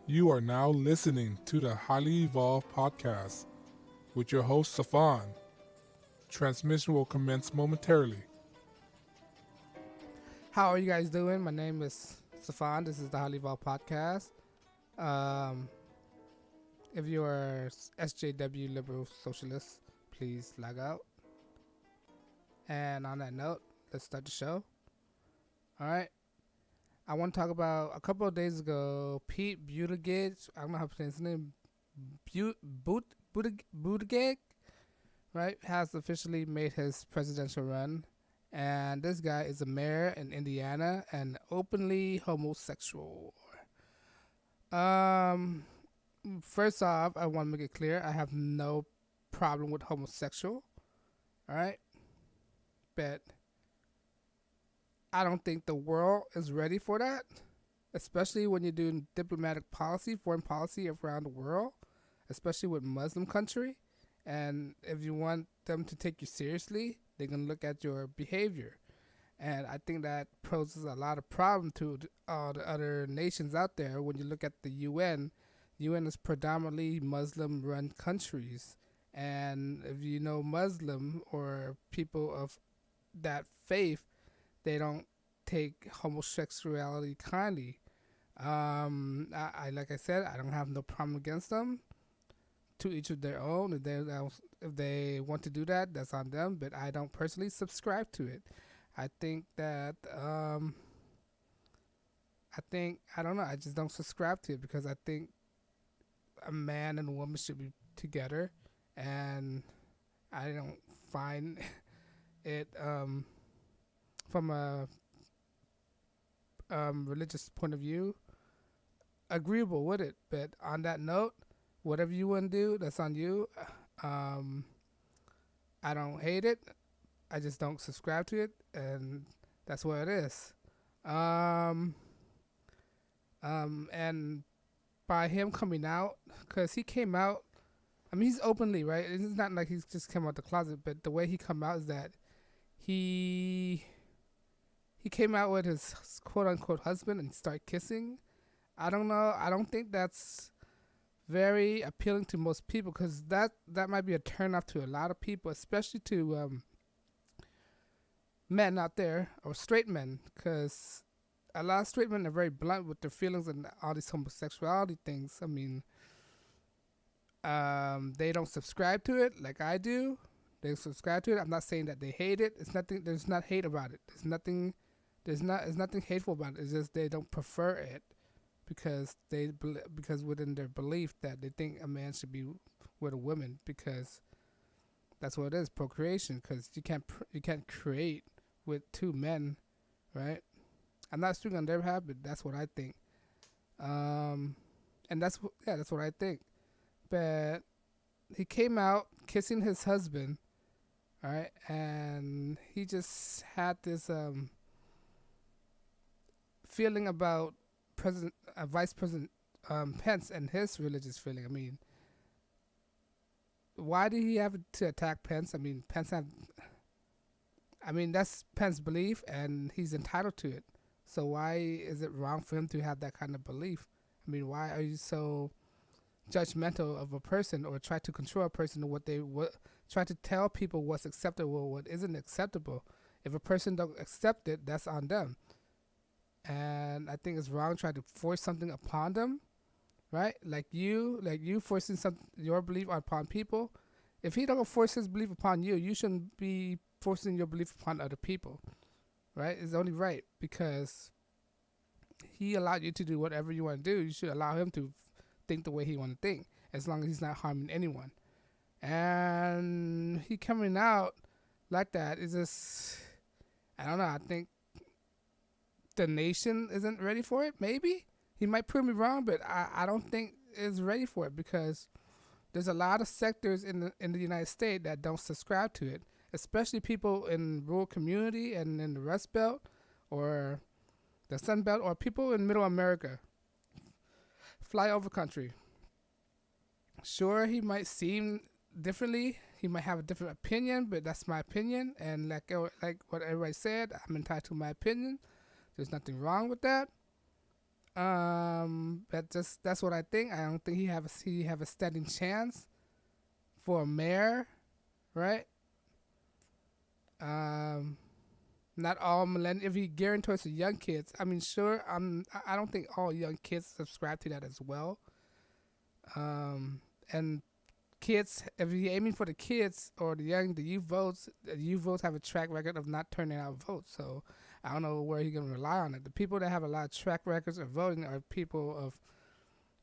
You are now listening to the Highly Evolved Podcast with your host, Safan. Transmission will commence momentarily. How are you guys doing? My name is Safan. This is the Highly Evolved Podcast. If you are SJW Liberal Socialist, please log out. And on that note, let's start the show. All right. I want to talk about a couple of days ago, Pete Buttigieg. I don't know how to pronounce his name. Buttigieg, right, has officially made his presidential run. And this guy is a mayor in Indiana and openly homosexual. First off, I want to make it clear I have no problem with homosexual. All right, but I don't think the world is ready for that, especially when you're doing diplomatic policy, foreign policy around the world, especially with Muslim country. And if you want them to take you seriously, they're going to look at your behavior. And I think that poses a lot of problem to all the other nations out there. When you look at the UN is predominantly Muslim-run countries. And if you know Muslim or people of that faith, they don't take homosexuality kindly. I like I said, I don't have no problem against them. To each of their own. If they want to do that, that's on them. But I don't personally subscribe to it. I think that I don't know. I just don't subscribe to it because I think a man and a woman should be together, and I don't find it from a religious point of view agreeable with it. But on that note, whatever you want to do, that's on you. I don't hate it. I just don't subscribe to it, and that's what it is. And by him coming out, because he came out, I mean, he's openly, right? It's not like he's just come out the closet, but the way he come out is that he came out with his quote-unquote husband and started kissing. I don't know. I don't think that's very appealing to most people because that might be a turn-off to a lot of people, especially to men out there or straight men, because a lot of straight men are very blunt with their feelings and all these homosexuality things. I mean, they don't subscribe to it like I do. They subscribe to it. I'm not saying that they hate it. It's nothing. There's not hate about it. There's nothing hateful about it. It's just they don't prefer it because within their belief that they think a man should be with a woman because that's what it is, procreation. Because you can't create with two men, right? I'm not speaking on their behalf, but that's what I think. And that's what I think. But he came out kissing his husband, all right, and he just had this feeling about Vice President Pence and his religious feeling. I mean, why did he have to attack Pence? I mean, that's Pence's belief, and he's entitled to it. So why is it wrong for him to have that kind of belief? I mean, why are you so judgmental of a person or try to control a person to try to tell people what's acceptable, what isn't acceptable? If a person don't accept it, that's on them. And I think it's wrong trying to force something upon them, right? Like you forcing your belief upon people. If he don't force his belief upon you, you shouldn't be forcing your belief upon other people, right? It's only right because he allowed you to do whatever you want to do. You should allow him to think the way he want to think, as long as he's not harming anyone. And he coming out like that is just, I don't know. I think the nation isn't ready for it. Maybe he might prove me wrong, but I don't think it's ready for it because there's a lot of sectors in the United States that don't subscribe to it, especially people in rural community and in the Rust Belt or the Sun Belt or people in Middle America, flyover country. Sure, he might seem differently. He might have a different opinion, but that's my opinion. And like what everybody said, I'm entitled to my opinion. There's nothing wrong with that. That's what I think. I don't think he have a standing chance for a mayor, right? Um, Not all millennials. If you gearing towards the young kids, I mean, sure. I don't think all young kids subscribe to that as well. And kids, if you're aiming for the kids or the youth votes have a track record of not turning out votes. So I don't know where you're gonna rely on it. The people that have a lot of track records of voting are people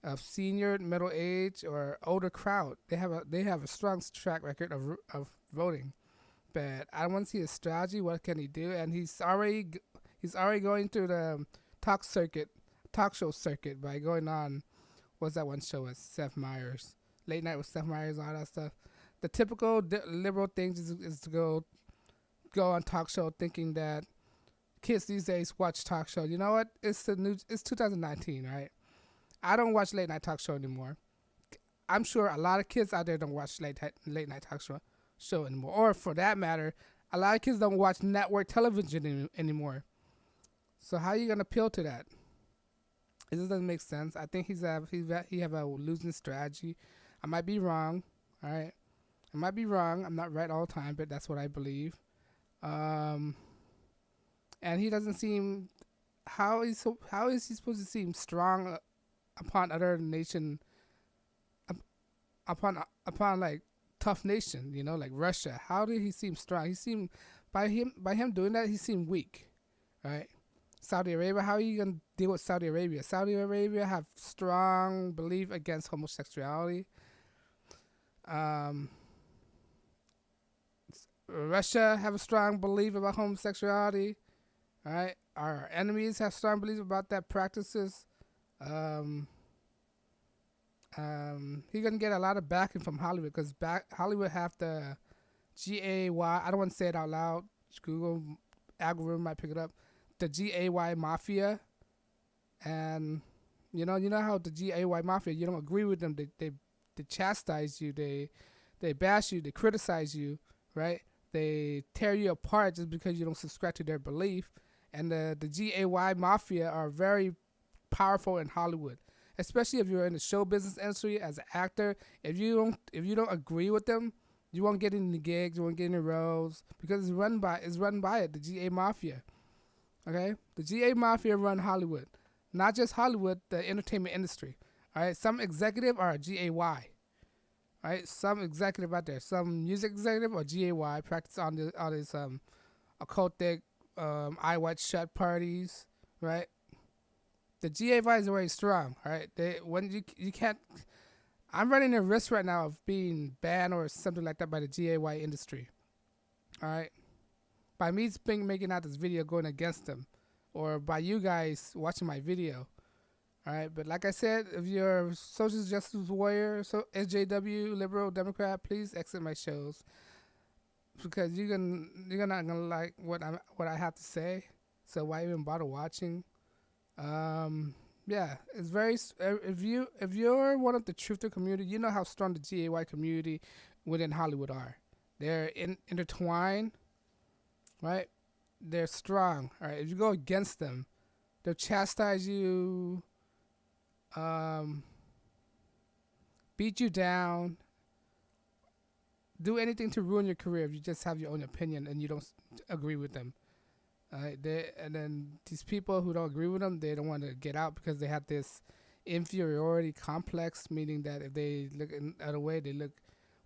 of senior, middle age, or older crowd. They have a strong track record of voting. But I want to see his strategy. What can he do? And he's already going through the talk show circuit by going on. What's that one show with Seth Meyers? Late night with Seth Meyers, all that stuff. The typical liberal things is to go on talk show thinking that kids these days watch talk show. You know what? It's 2019, right? I don't watch late night talk show anymore. I'm sure a lot of kids out there don't watch late night talk show anymore. Or for that matter, a lot of kids don't watch network television anymore. So how are you gonna appeal to that? It just doesn't make sense. I think he have a losing strategy. I might be wrong. All right, I might be wrong. I'm not right all the time, but that's what I believe. And he doesn't seem. How is he supposed to seem strong upon other nation? Upon like tough nation, like Russia. How did he seem strong? He seemed by him doing that, he seemed weak, right? Saudi Arabia. How are you gonna deal with Saudi Arabia? Saudi Arabia have strong belief against homosexuality. Russia have a strong belief about homosexuality. All right, our enemies have strong beliefs about that practices. He's gonna get a lot of backing from Hollywood because Hollywood have the GAY. I don't want to say it out loud. Google algorithm might pick it up. The GAY mafia, and you know how the GAY mafia. You don't agree with them. They chastise you. They bash you. They criticize you. Right? They tear you apart just because you don't subscribe to their belief. And the GAY mafia are very powerful in Hollywood. Especially if you're in the show business industry as an actor, if you don't agree with them, you won't get any gigs, you won't get any roles because it's run by it, the GA Mafia. Okay, the GA Mafia run Hollywood, not just Hollywood, the entertainment industry. All right, some executive are GAY. All right, some executive out there, some music executive or GAY practice on these occultic eye white shut parties, right? The GAY is very strong, all right? You can't. I'm running a risk right now of being banned or something like that by the GAY industry, all right? By me making out this video going against them, or by you guys watching my video, all right? But like I said, if you're a social justice warrior, so SJW, liberal, Democrat, please exit my shows because you're not gonna like what I have to say. So why even bother watching? Yeah, it's very. If you're one of the truther community, you know how strong the GAY community within Hollywood are. They're intertwined, right? They're strong. All right. If you go against them, they'll chastise you, beat you down, do anything to ruin your career if you just have your own opinion and you don't agree with them. And then these people who don't agree with them, they don't want to get out because they have this inferiority complex, meaning that if they look in other way, they look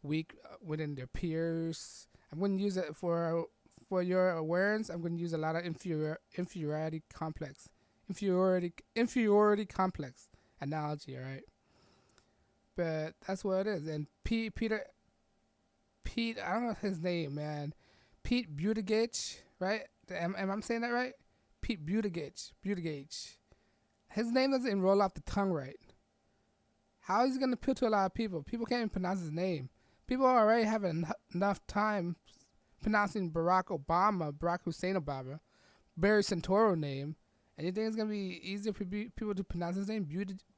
weak within their peers. I'm going to use it for your awareness. I'm going to use a lot of inferiority complex analogy, all right? But that's what it is. And Pete, I don't know his name, man. Pete Buttigieg, right? Am I saying that right? Pete Buttigieg. His name doesn't roll off the tongue right. How is he going to appeal to a lot of people? People can't even pronounce his name. People already have enough time pronouncing Barack Hussein Obama, Barry Santoro name, and you think it's going to be easier for people to pronounce his name,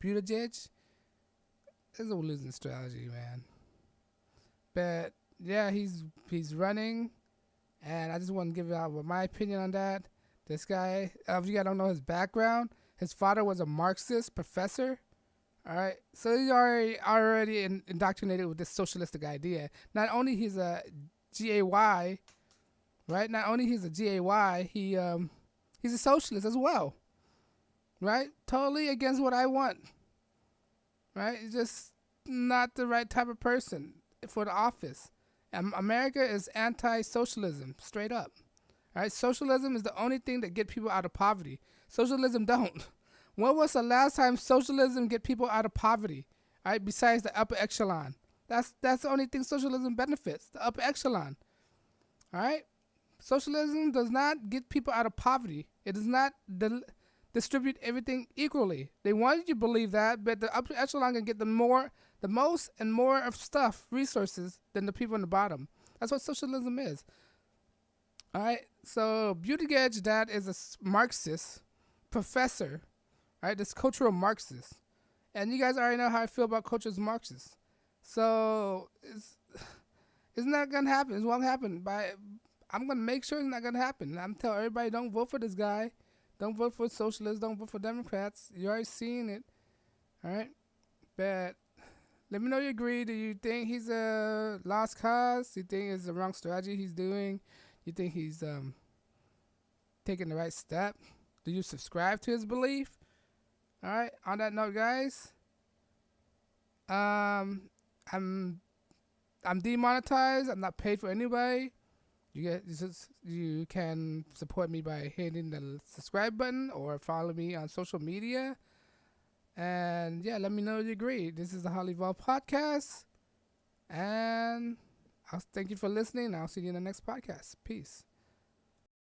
Buttigieg? This is a losing strategy, man. But, yeah, he's running. And I just want to give out my opinion on that. This guy, if you guys don't know his background His father was a Marxist professor. All right, so he's already indoctrinated with this socialistic idea. Not only he's a GAY, right? Not only he's a GAY, he's a socialist as well, right? Totally against what I want, right? He's just not the right type of person for the office. America is anti-socialism, straight up. All right, socialism is the only thing that get people out of poverty. Socialism don't. When was the last time socialism get people out of poverty? All right, besides the upper echelon. That's the only thing socialism benefits, the upper echelon. All right? Socialism does not get people out of poverty. It does not distribute everything equally. They want you to believe that, but the upper echelon can get the most and more of stuff, resources, than the people in the bottom. That's what socialism is. All right? So Buttigieg, that is a Marxist professor. Right, this cultural Marxist, and you guys already know how I feel about cultural Marxists. So it's not gonna happen. It won't happen. I'm gonna make sure it's not gonna happen. I'm telling everybody, don't vote for this guy. Don't vote for socialists. Don't vote for Democrats. You already seen it. All right, but let me know you agree. Do you think he's a lost cause? Do you think it's the wrong strategy he's doing? You think he's taking the right step? Do you subscribe to his belief? All right. On that note, guys, I'm demonetized. I'm not paid for anybody. You can support me by hitting the subscribe button or follow me on social media. And yeah, let me know if you agree. This is the HighlyEvolvedPodcast, and I'll thank you for listening. I'll see you in the next podcast. Peace.